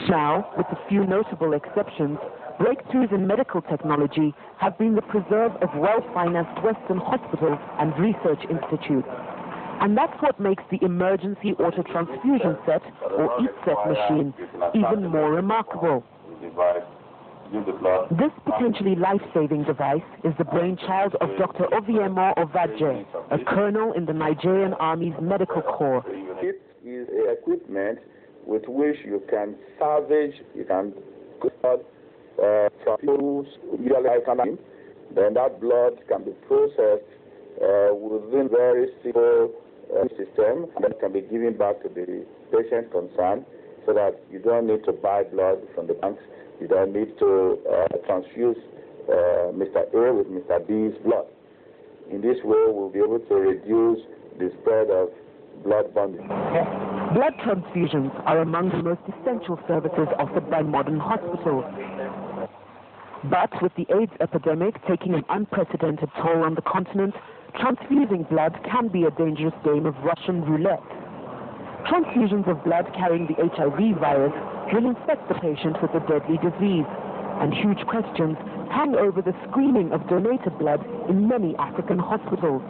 Now, with a few notable exceptions, breakthroughs in medical technology have been the preserve of well-financed Western hospitals and research institutes. And that's what makes the emergency autotransfusion set, or EAT-set machine, even more remarkable. This potentially life-saving device is the brainchild of Dr. Ovadje, a colonel in the Nigerian Army's Medical Corps. It is equipment with which you can salvage, you can blood from people's usually, then that blood can be processed within very simple system, and then can be given back to the patient concerned, so that you don't need to buy blood from the banks, you don't need to transfuse Mr. A with Mr. B's blood. In this way, we'll be able to reduce the spread of blood bonding. Blood transfusions are among the most essential services offered by modern hospitals. But with the AIDS epidemic taking an unprecedented toll on the continent, transfusing blood can be a dangerous game of Russian roulette. Transfusions of blood carrying the HIV virus will infect the patient with a deadly disease, and huge questions hang over the screening of donated blood in many African hospitals.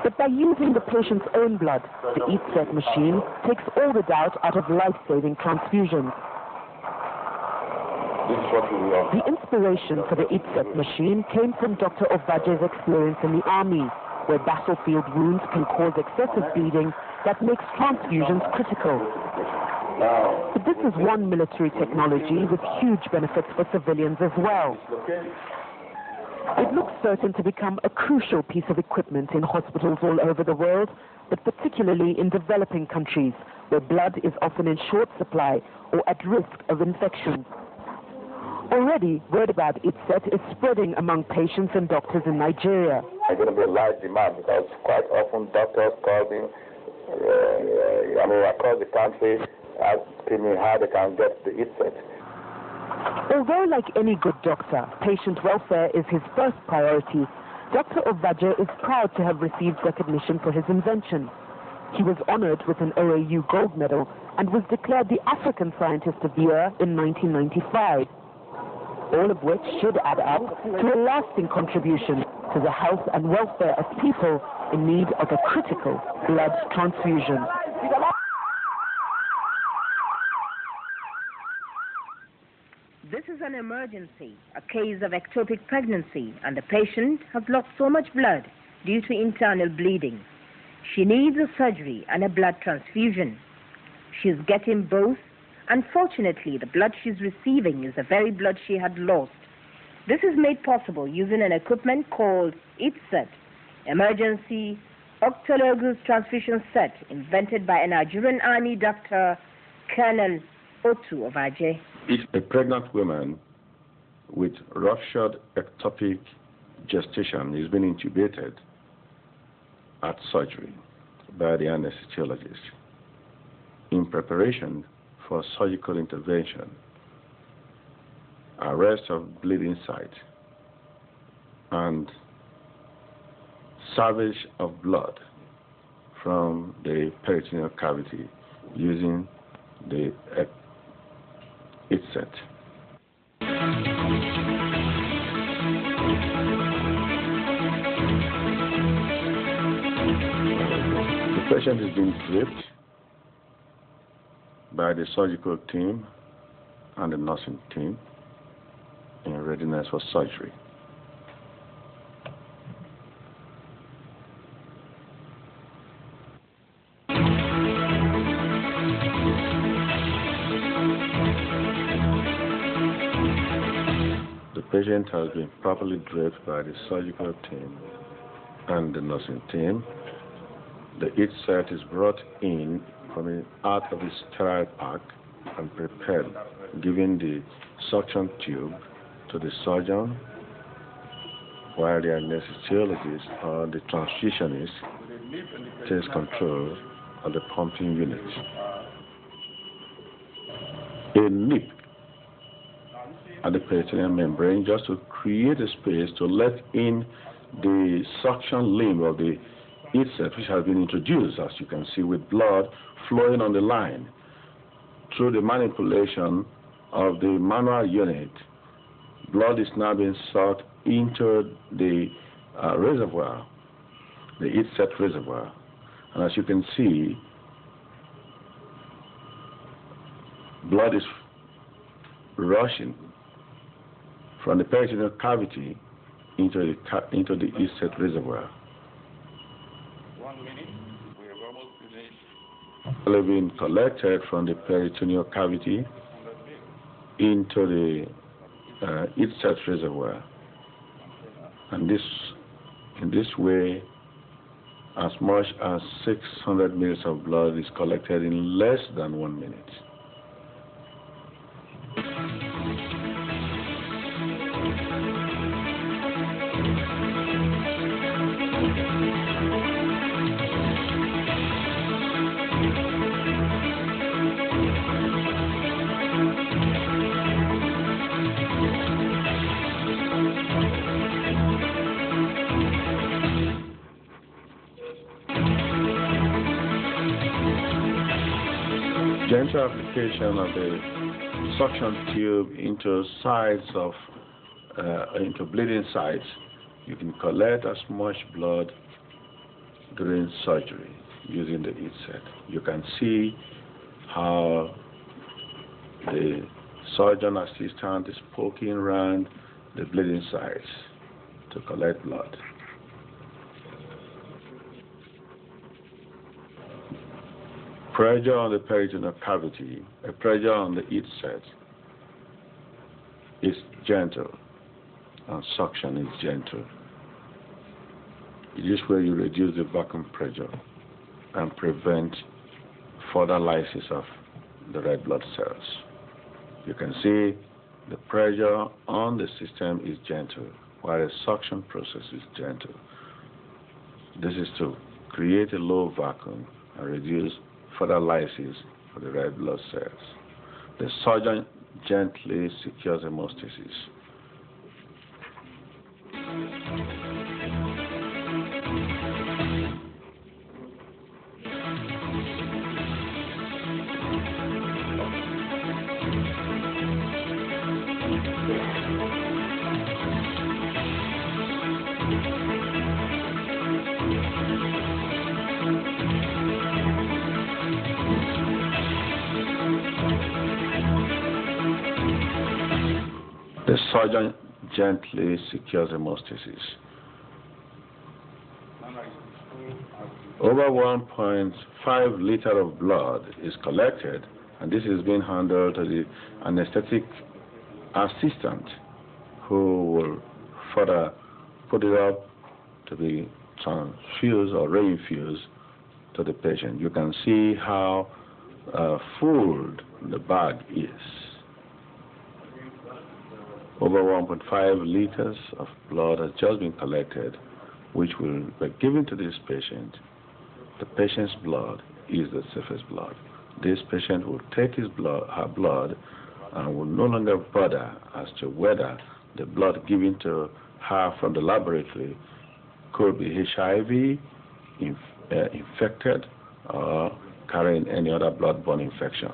But by using the patient's own blood, the EAT-set machine takes all the doubt out of life-saving transfusions. The inspiration for the EAT-set machine came from Dr. Ovadje's experience in the army, where battlefield wounds can cause excessive bleeding that makes transfusions critical. But this is one military technology with huge benefits for civilians as well. It looks certain to become a crucial piece of equipment in hospitals all over the world, but particularly in developing countries, where blood is often in short supply or at risk of infection. Already, word about EAT-set is spreading among patients and doctors in Nigeria. There's going to be a large demand because quite often doctors call me across the country asking me how they can get the EAT-set. Although, like any good doctor, patient welfare is his first priority, Dr. Ovadje is proud to have received recognition for his invention. He was honored with an OAU gold medal and was declared the African Scientist of the Year in 1995. All of which should add up to a lasting contribution to the health and welfare of people in need of a critical blood transfusion. This is an emergency, a case of ectopic pregnancy, and the patient has lost so much blood due to internal bleeding. She needs a surgery and a blood transfusion. She's getting both. Unfortunately, the blood she's receiving is the very blood she had lost. This is made possible using an equipment called EAT-set, Emergency Autologous Transfusion Set, invented by a Nigerian Army doctor, Colonel Ovadje. If a pregnant woman with ruptured ectopic gestation is being intubated at surgery by the anesthesiologist in preparation for surgical intervention, arrest of bleeding site, and salvage of blood from the peritoneal cavity using the EAT-set. The patient is being draped by the surgical team and the nursing team in readiness for surgery. The patient has been properly draped by the surgical team and the nursing team. The EAT-set is brought in coming out of the sterile pack and prepared, giving the suction tube to the surgeon, while the anesthesiologist or the transfusionist takes control of the pumping unit. A nip at the peritoneal membrane just to create a space to let in the suction limb of the EAT-set, which has been introduced, as you can see, with blood flowing on the line through the manipulation of the manual unit, blood is now being sucked into the reservoir, the heat set reservoir. And as you can see, blood is rushing from the peritoneal cavity into the heat set reservoir. 1 minute. We have almost finished. Being collected from the peritoneal cavity into the heat set reservoir, and in this way, as much as 600 ml of blood is collected in less than 1 minute. Gentle application of the suction tube into into bleeding sites. You can collect as much blood during surgery using the heat set. You can see how the surgeon assistant is poking around the bleeding sites to collect blood. Pressure on the peritoneal cavity, pressure on the heat set is gentle, and suction is gentle. It is where you reduce the vacuum pressure and prevent further lysis of the red blood cells. You can see the pressure on the system is gentle, while the suction process is gentle. This is to create a low vacuum and reduce further lysis for the red blood cells. The surgeon gently secures hemostasis. The surgeon gently secures hemostasis. Over 1.5 liters of blood is collected, and this is being handled to the anesthetic assistant, who will further put it up to be transfused or reinfused to the patient. You can see how full the bag is. Over 1.5 liters of blood has just been collected, which will be given to this patient. The patient's blood is the safest blood. This patient will take her blood and will no longer bother as to whether the blood given to her from the laboratory could be HIV infected or carrying any other blood-borne infection.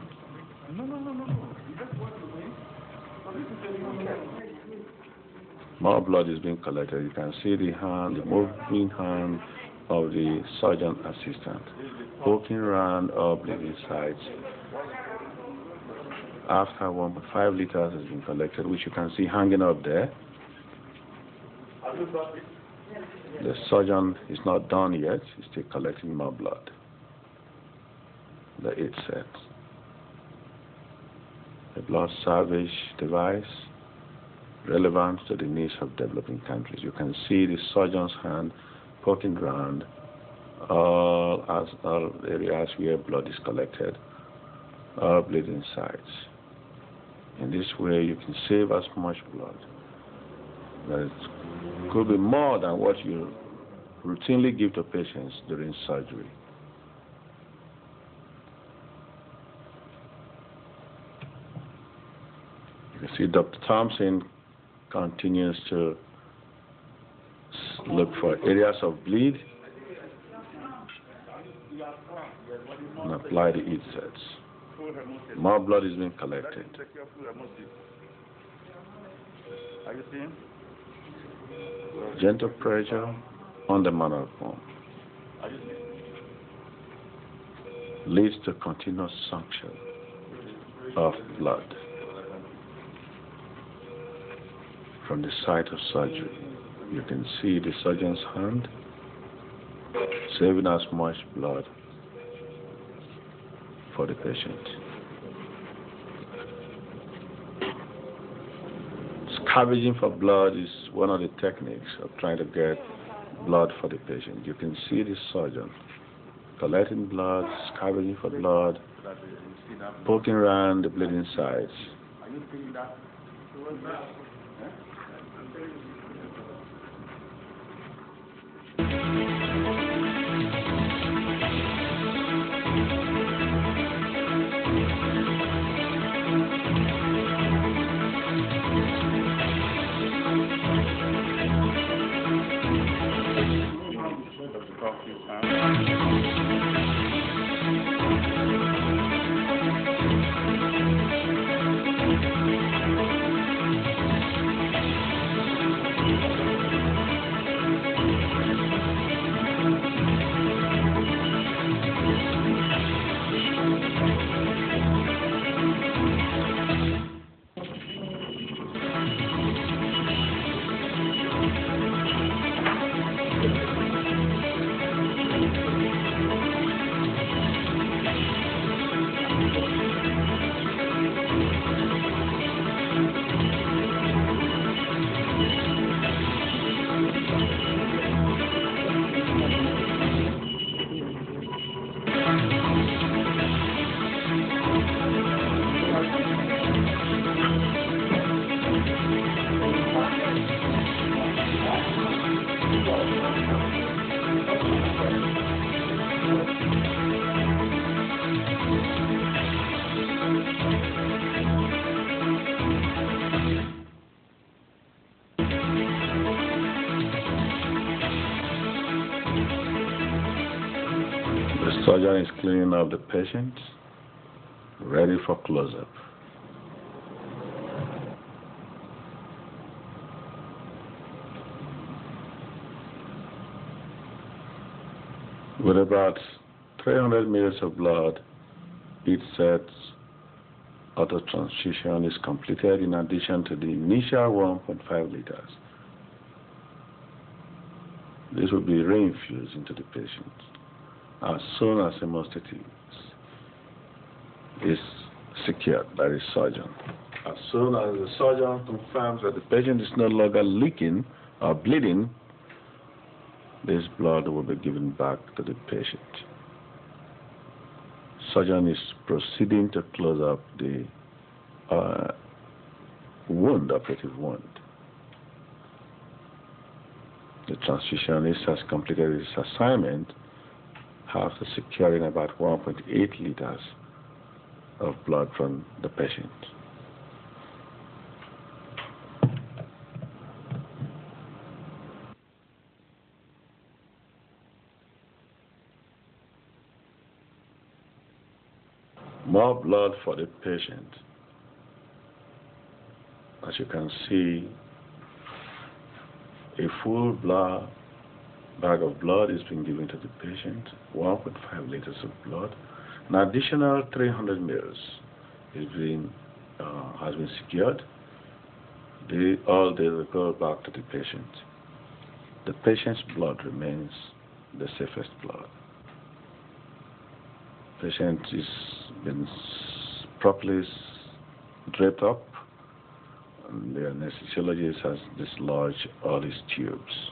More blood is being collected. You can see the moving hand of the surgeon assistant, poking around all bleeding sites. After 1.5 liters has been collected, which you can see hanging up there. The surgeon is not done yet. He's still collecting more blood. The heat set. The blood salvage device relevant to the needs of developing countries. You can see the surgeon's hand poking around all areas where blood is collected, all bleeding sites. In this way, you can save as much blood. But it could be more than what you routinely give to patients during surgery. You can see Dr. Thompson continues to look for areas of bleed and apply the heat sets. More blood is being collected. Are you seeing? Gentle pressure on the manual pump Are you seeing? leads to continuous suction of blood from the site of surgery. You can see the surgeon's hand saving as much blood for the patient. Scavenging for blood is one of the techniques of trying to get blood for the patient. You can see the surgeon collecting blood, scavenging for blood, poking around the bleeding sites. Are you seeing that? The surgeon is cleaning up the patient, ready for close-up. With about 300 ml of blood, each set autotransfusion is completed in addition to the initial 1.5 liters. This will be reinfused into the patient as soon as hemostasis is secured by the surgeon. As soon as the surgeon confirms that the patient is no longer leaking or bleeding, this blood will be given back to the patient. Surgeon is proceeding to close up the operative wound. The transfusionist has completed his assignment after securing about 1.8 liters of blood from the patient. More blood for the patient. As you can see, a full bag of blood is being given to the patient, 1.5 liters of blood. An additional 300 ml has been secured. All they will go back to the patient. The patient's blood remains the safest blood. Patient is been properly draped up, and the anesthesiologist has dislodged all his tubes.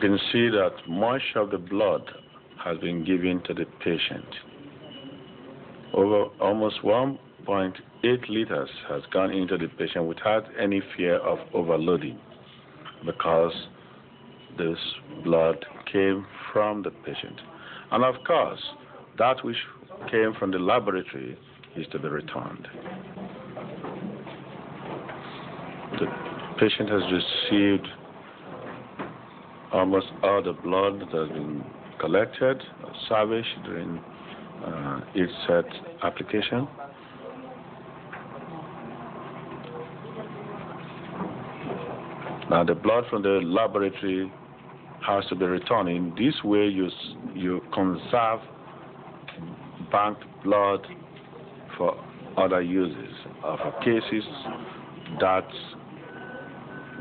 can see that much of the blood has been given to the patient. Over almost 1.8 liters has gone into the patient without any fear of overloading, because this blood came from the patient. And of course, that which came from the laboratory is to be returned. The patient has received almost all the blood that has been collected or salvaged during each set application. Now the blood from the laboratory has to be returned. In this way you conserve banked blood for other uses, for cases that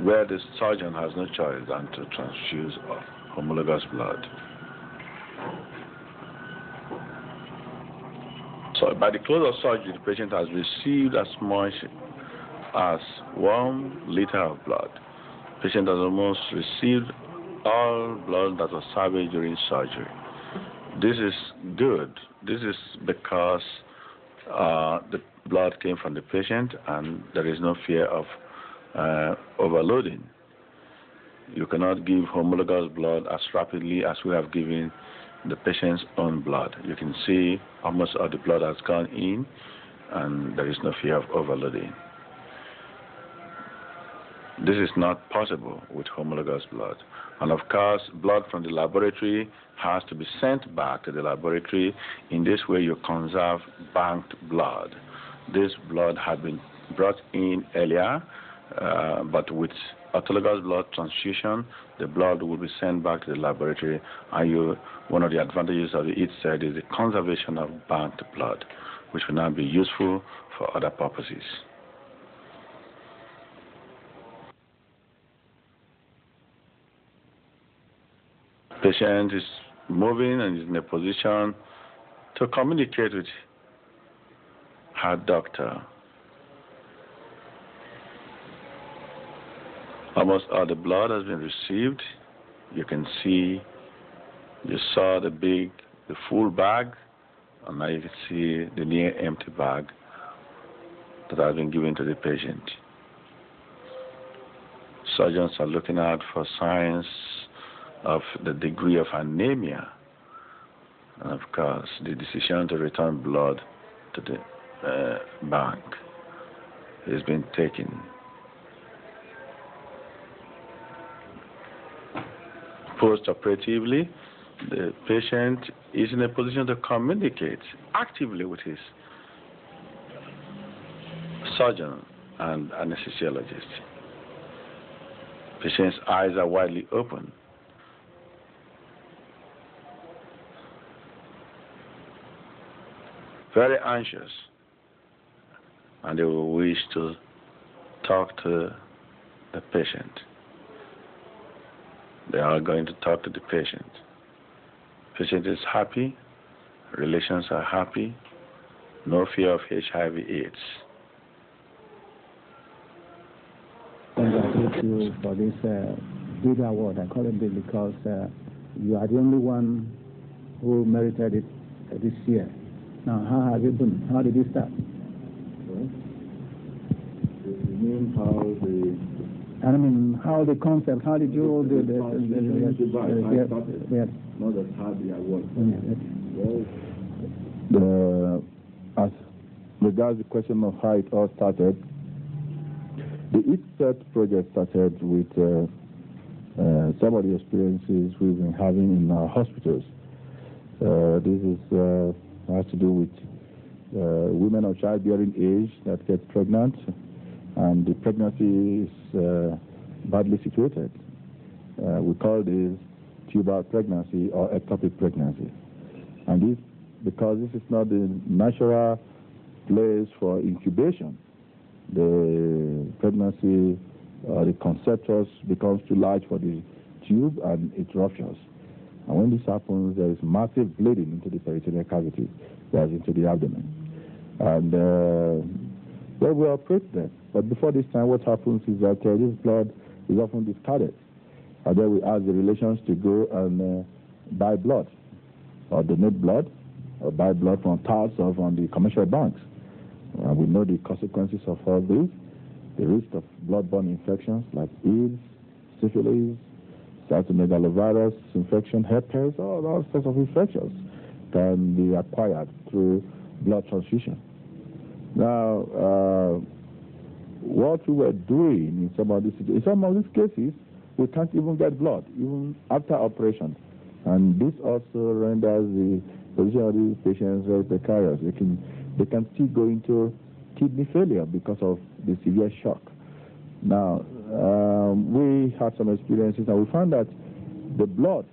where the surgeon has no choice than to transfuse homologous blood. So by the close of surgery, the patient has received as much as 1 liter of blood. The patient has almost received all blood that was salvaged during surgery. This is good. This is because the blood came from the patient and there is no fear of overloading. You cannot give homologous blood as rapidly as we have given the patient's own blood. You can see almost all the blood has gone in and there is no fear of overloading. This is not possible with homologous blood. And of course, blood from the laboratory has to be sent back to the laboratory. In this way, you conserve banked blood. This blood had been brought in earlier, but with autologous blood transfusion, the blood will be sent back to the laboratory. And one of the advantages of the set is the conservation of banked blood, which will now be useful for other purposes. Patient is moving and is in a position to communicate with her doctor. Almost all the blood has been received. You can see, you saw the full bag, and now you can see the near empty bag that has been given to the patient. Surgeons are looking out for signs of the degree of anemia, and of course the decision to return blood to the bank has been taken. Post-operatively, the patient is in a position to communicate actively with his surgeon and anesthesiologist. Patient's eyes are widely open. Very anxious, and they will wish to talk to the patient. They are going to talk to the patient. Patient is happy, relations are happy, no fear of HIV/AIDS. Congratulate you for this big award. I call it big because you are the only one who merited it this year. Now, how have you been? How did you start? Well, you mean how the... I mean, how the concept, how did you do the not as hard the award. Well, as regards the question of how it all started, the ITSET project started with some of the experiences we've been having in our hospitals. This is has to do with women of childbearing age that get pregnant, and the pregnancy is badly situated. We call this tubal pregnancy or ectopic pregnancy. And this, because this is not the natural place for incubation, the pregnancy, the conceptus becomes too large for the tube and it ruptures. And when this happens, there is massive bleeding into the peritoneal cavity, that's into the abdomen. And well, we operate them. But before this time, what happens is that this blood is often discarded. And then we ask the relations to go and buy blood, or donate blood, or buy blood from TARS or from the commercial banks. We know the consequences of all this, the risk of blood-borne infections like AIDS, syphilis, cytomegalovirus infection, herpes, all sorts of infections can be acquired through blood transfusion. Now, what we were doing in some of these cases, we can't even get blood, even after operation. And this also renders the position of these patients very precarious. They can still go into kidney failure because of the severe shock. Now, we had some experiences, and we found that the blood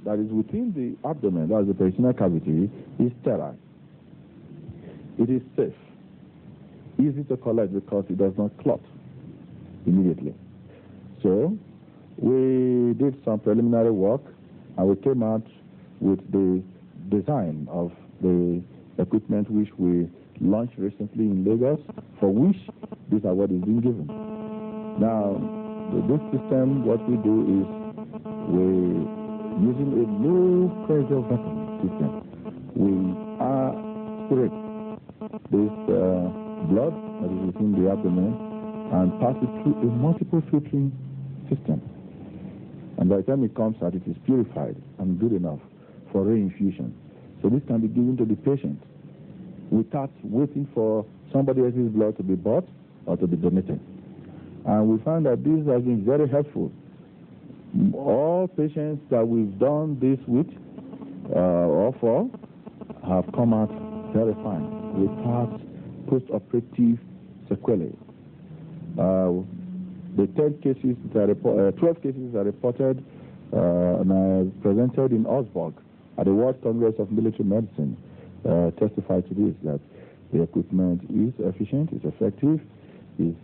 that is within the abdomen, that is the peritoneal cavity, is sterile. It is safe, easy to collect because it does not clot immediately. So we did some preliminary work, and we came out with the design of the equipment which we launched recently in Lagos, for which this award is being given. Now, with this system, what we do is we're using a low pressure vacuum system. We aspirate this blood that is within the abdomen and pass it through a multiple filtering system. And by the time it comes out, it is purified and good enough for reinfusion. So this can be given to the patient without waiting for somebody else's blood to be bought or to be donated. And we found that this has been very helpful. All patients that we've done this with, or for, have come out very fine without post-operative sequelae. The 12 cases are reported, and I presented in Augsburg at the World Congress of Military Medicine, testify to this, that the equipment is efficient, is effective, is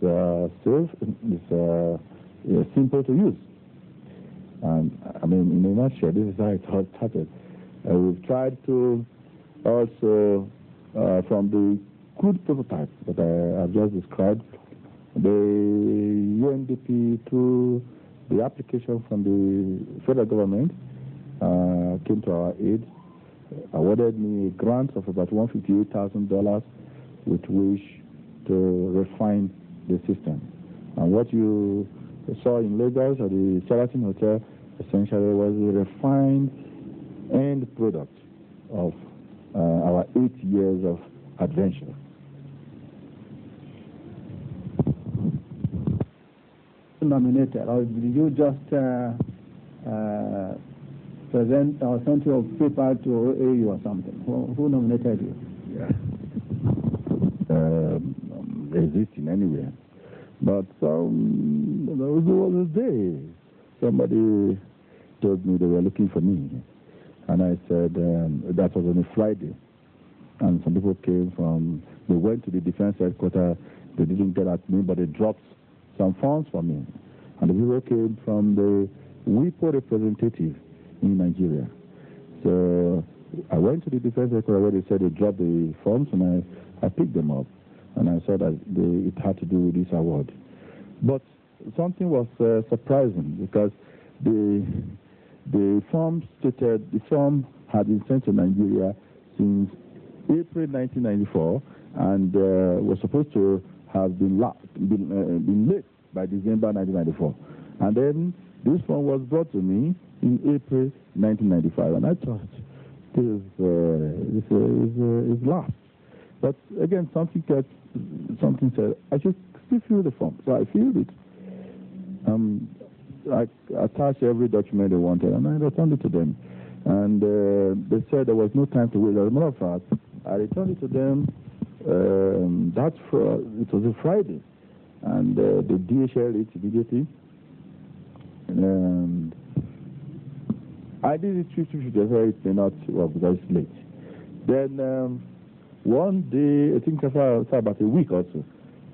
safe, is simple to use. And I mean, in a nutshell, this is how it all started. We've tried to also, from the crude prototype that I have just described, the UNDP, through the application from the federal government, came to our aid, awarded me a grant of about $158,000 with which to refine the system. And what you saw in Lagos at the Sheraton Hotel essentially was a refined end product of our 8 years of adventure. Nominated, or did you just present or send your paper to AU or something? Who nominated you? Yeah. Existing anywhere. But there was a day somebody told me they were looking for me. And I said, that was on a Friday. And some people came from, they went to the defense headquarters, they didn't get at me, but they dropped some funds for me. And the people came from the WIPO representative in Nigeria. So I went to the defense headquarters where they said they dropped the funds, and I picked them up. And I saw that it had to do with this award. But something was surprising, because the form stated, the form had been sent to Nigeria since April 1994, and was supposed to have been late by December 1994. And then this form was brought to me in April 1995, and I thought, this is last. But again, something said, I should still fill the form. So I filled it. I attached every document they wanted, and I returned it to them. And they said there was no time to wait. As a matter of fact, I returned it to them. It was a Friday, and they DHL it immediately. And I did it 50-50, it may not work because it's late. Then one day, I think after about a week or so,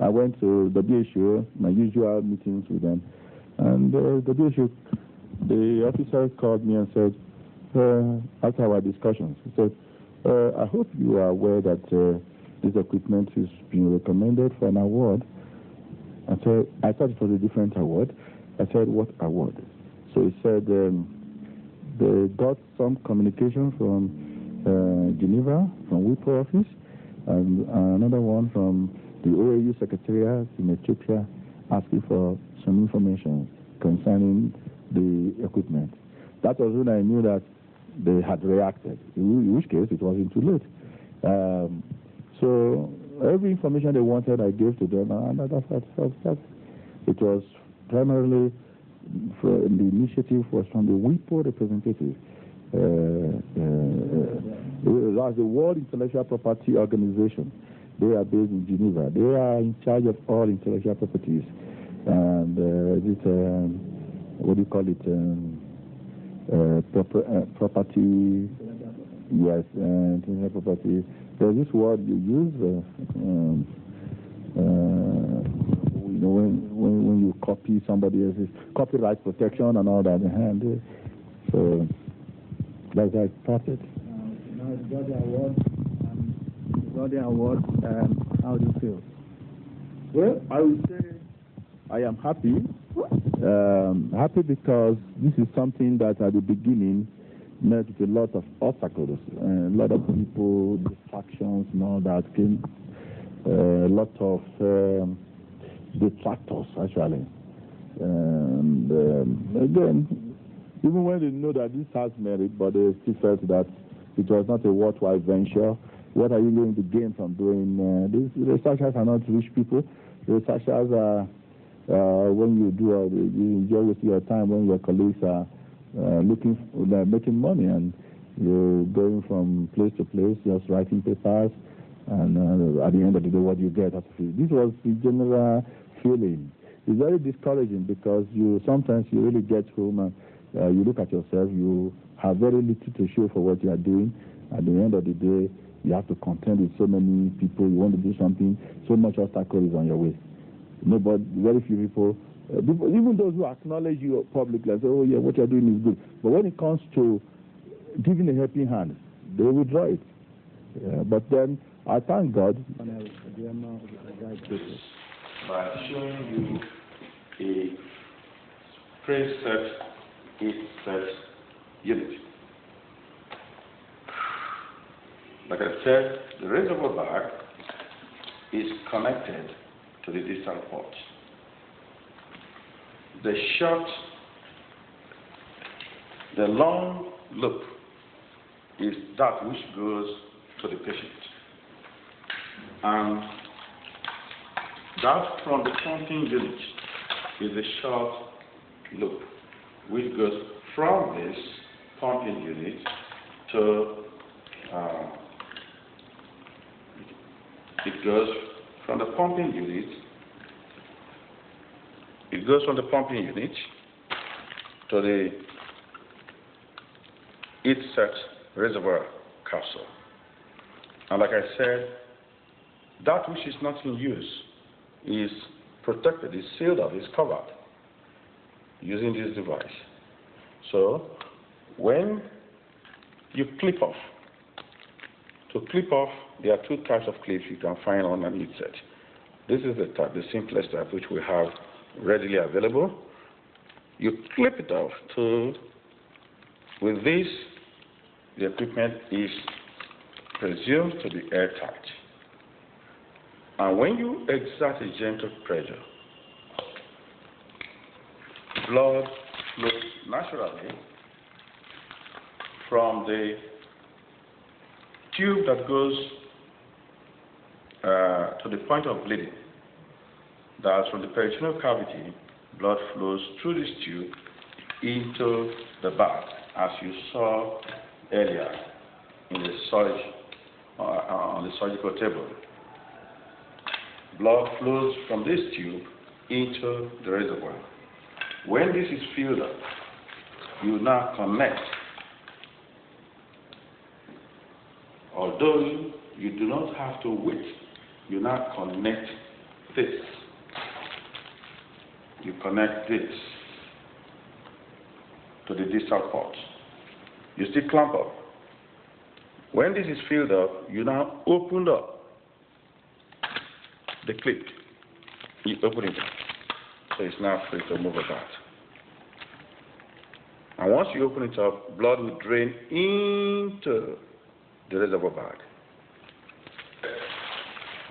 I went to the WHO, my usual meetings with them, and the WHO, the officer called me and said, after our discussions, he said, I hope you are aware that this equipment is being recommended for an award. I said, I thought it was a different award. I said, what award? So he said they got some communication from Geneva, from WIPO office, and another one from the OAU Secretariat in Ethiopia, asking for some information concerning the equipment. That was when I knew that they had reacted, in which case it wasn't too late. So every information they wanted, I gave to them, and that it was primarily the initiative was from the WIPO representative. That's the World Intellectual Property Organization. They are based in Geneva. They are in charge of all intellectual properties. And what do you call it? Property. Yes, intellectual property. There's this word you use. When you copy somebody else's copyright protection and all that. So that's how it started. Now you got the award. How do you feel? Well, I would say I am happy. Happy because this is something that at the beginning met with a lot of obstacles, a lot of people, distractions and all that came, a lot of detractors actually. And again, even when they know that this has merit, but they still felt that it was not a worthwhile venture. What are you going to gain from doing this? Researchers are not rich people. Researchers are, when you do, you enjoy with your time when your colleagues are making money, and you're going from place to place, just writing papers, and at the end of the day, what you get out of it. This was the general feeling. It's very discouraging because sometimes you really get home and you look at yourself, you have very little to show for what you are doing. At the end of the day, you have to contend with so many people. You want to do something, so much obstacle is on your way. Nobody, very few people, even those who acknowledge you publicly and say, oh yeah, what you're doing is good. But when it comes to giving a helping hand, they withdraw it. But then, I thank God. By showing you a preset set unit. Like I said, the reservoir bag is connected to the distal port. The long loop is that which goes to the patient. And that from the pumping unit is a short loop which goes from this pumping unit to it goes from the pumping unit to the set reservoir capsule. And like I said, that which is not in use is protected, is sealed up, is covered using this device. So when you clip off, to clip off, there are two types of clips you can find on an set. This is the type, the simplest type, which we have readily available. You clip it off with this, the equipment is presumed to be airtight. And when you exert a gentle pressure, blood flows naturally from the tube that goes to the point of bleeding. That's from the peritoneal cavity, blood flows through this tube into the bag, as you saw earlier in the on the surgical table. Blood flows from this tube into the reservoir. When this is filled up, you now connect. Although you do not have to wait, you now connect this. You connect this to the distal port. You still clamp up. When this is filled up, you now open up the clip. You open it up. So it's now free to move about. And once you open it up, blood will drain into the reservoir bag.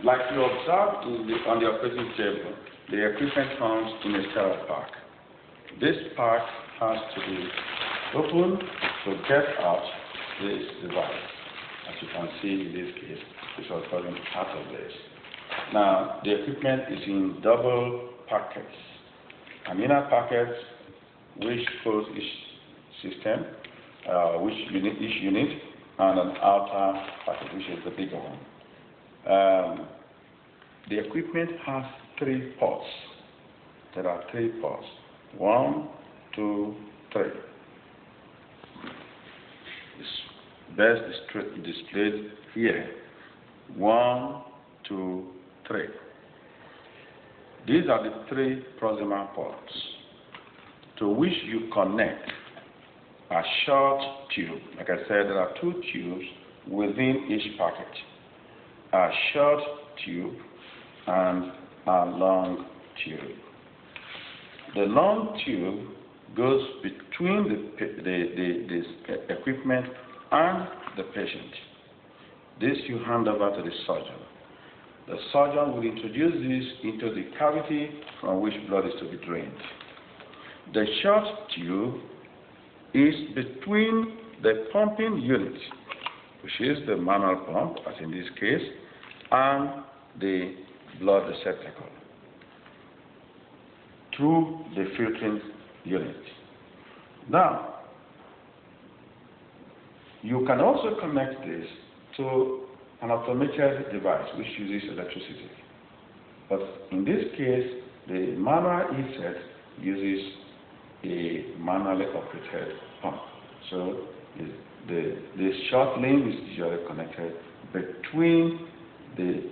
Like you observed on the operating table, the equipment comes in a sterile pack. This pack has to be opened to get out this device. As you can see in this case, this was coming out of this. Now, the equipment is in double packets. An inner packet which holds each system, each unit, and an outer packet which is the bigger one. The equipment has 3 ports. There are 3 ports. 1, 2, 3. It's best displayed here. 1, 2, 3. These are the 3 proximal ports to which you connect a short tube. Like I said, there are 2 tubes within each packet. A short tube and a long tube. The long tube goes between the equipment and the patient. This you hand over to the surgeon. The surgeon will introduce this into the cavity from which blood is to be drained. The short tube is between the pumping unit, which is the manual pump, as in this case, and the blood receptacle through the filtering unit. Now, you can also connect this to an automated device which uses electricity. But in this case, the manual ESET uses a manually operated pump. So the short limb is usually connected between the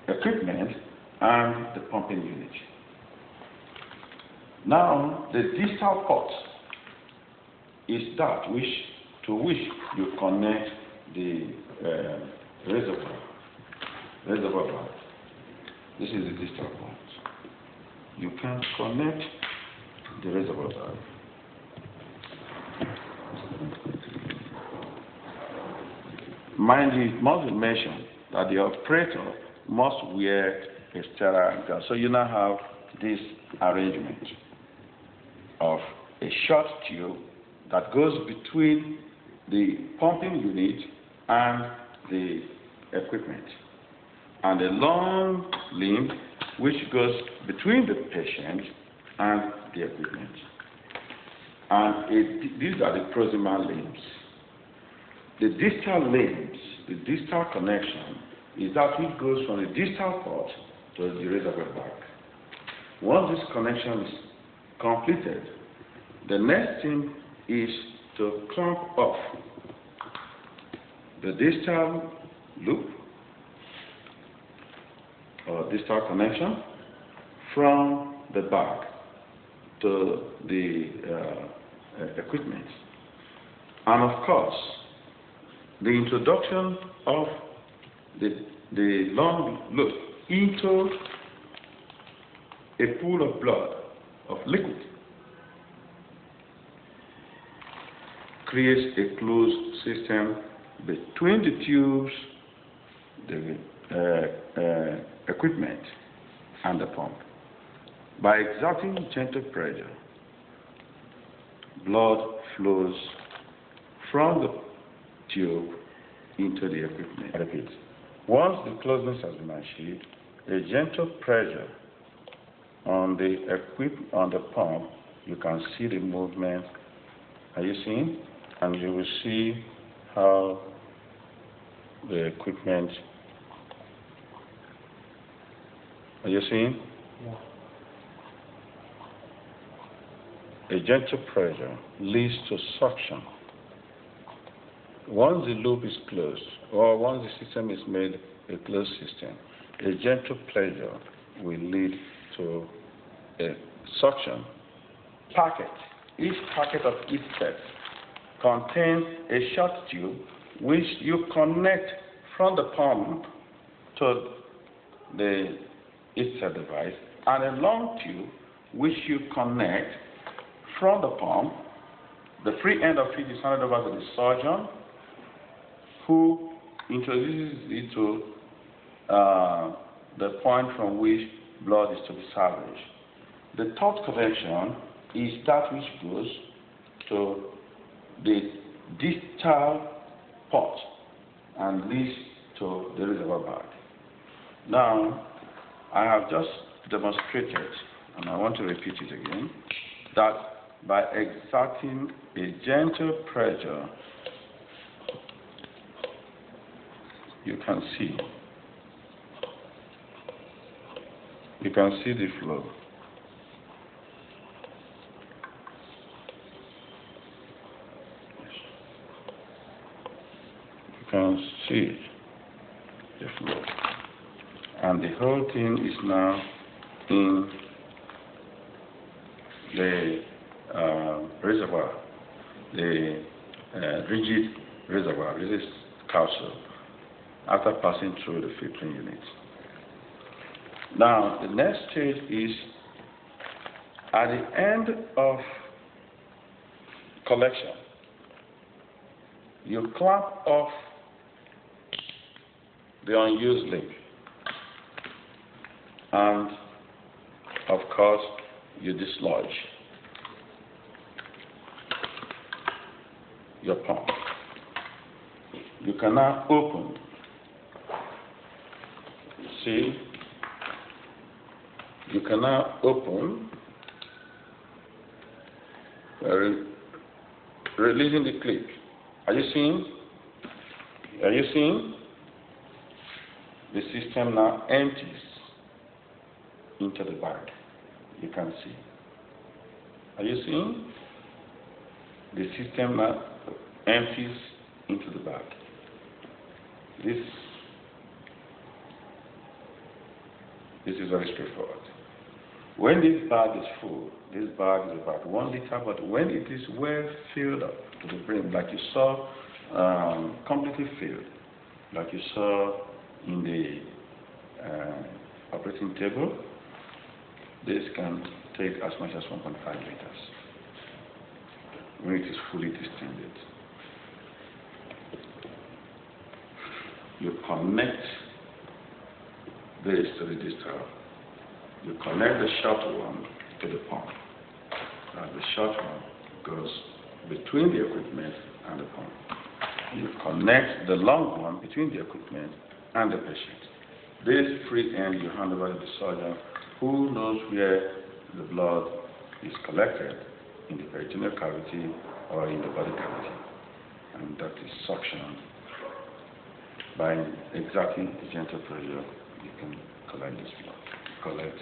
equipment and the pumping unit. Now, the distal port is that to which you connect the reservoir valve. This is the distal port. You can connect the reservoir valve. Mind you, it must be mentioned that the operator must wear a sterile gown. So you now have this arrangement of a short tube that goes between the pumping unit and the equipment, and a long limb which goes between the patient and the equipment. And these are the proximal limbs. The distal limbs, the distal connection, is that which goes from the distal port to the reservoir bag. Once this connection is completed, the next thing is to clamp off the distal loop or distal connection from the bag to the equipment. And of course, the introduction of the long loop into a pool of blood, of liquid, creates a closed system between the tubes, the equipment, and the pump. By exerting gentle pressure, blood flows from the tube into the equipment. I repeat, once the closeness has been achieved, a gentle pressure on the pump, you can see the movement. Are you seeing? And you will see how the equipment. Are you seeing? Yeah. A gentle pressure leads to suction. Once the loop is closed, or once the system is made a closed system, a gentle pressure will lead to a suction. Each packet of each set contains a short tube which you connect from the pump to the ESET device, and a long tube which you connect from the pump The free end of it is handed over to the surgeon, who introduces it to the point from which blood is to be salvaged. The third collection is that which goes to the distal port and leads to the reservoir bag. Now, I have just demonstrated, and I want to repeat it again, that by exerting a gentle pressure, you can see the flow. You can see the flow. And the whole thing is now in the reservoir, the rigid reservoir, rigid capsule, after passing through the filtering unit. Now, the next stage is at the end of collection, you clamp off the unused link, and of course you dislodge your pump. You can now open, see, you can now open, releasing the clip. Are you seeing? Are you seeing? The system now empties into the bag. You can see. Are you seeing? The system now empties into the bag. This is very straightforward. When this bag is full, this bag is about 1 liter, but when it is well filled up to the brim, like you saw, completely filled, like you saw in the operating table, this can take as much as 1.5 liters when it is fully distended. You connect this to the distal. You connect the short one to the pump. And the short one goes between the equipment and the pump. You connect the long one between the equipment and the patient. This free end you hand over to the surgeon, who knows where the blood is collected, in the peritoneal cavity or in the body cavity. And that is suctioned. By exerting a gentle pressure, you can collect this blood. Collect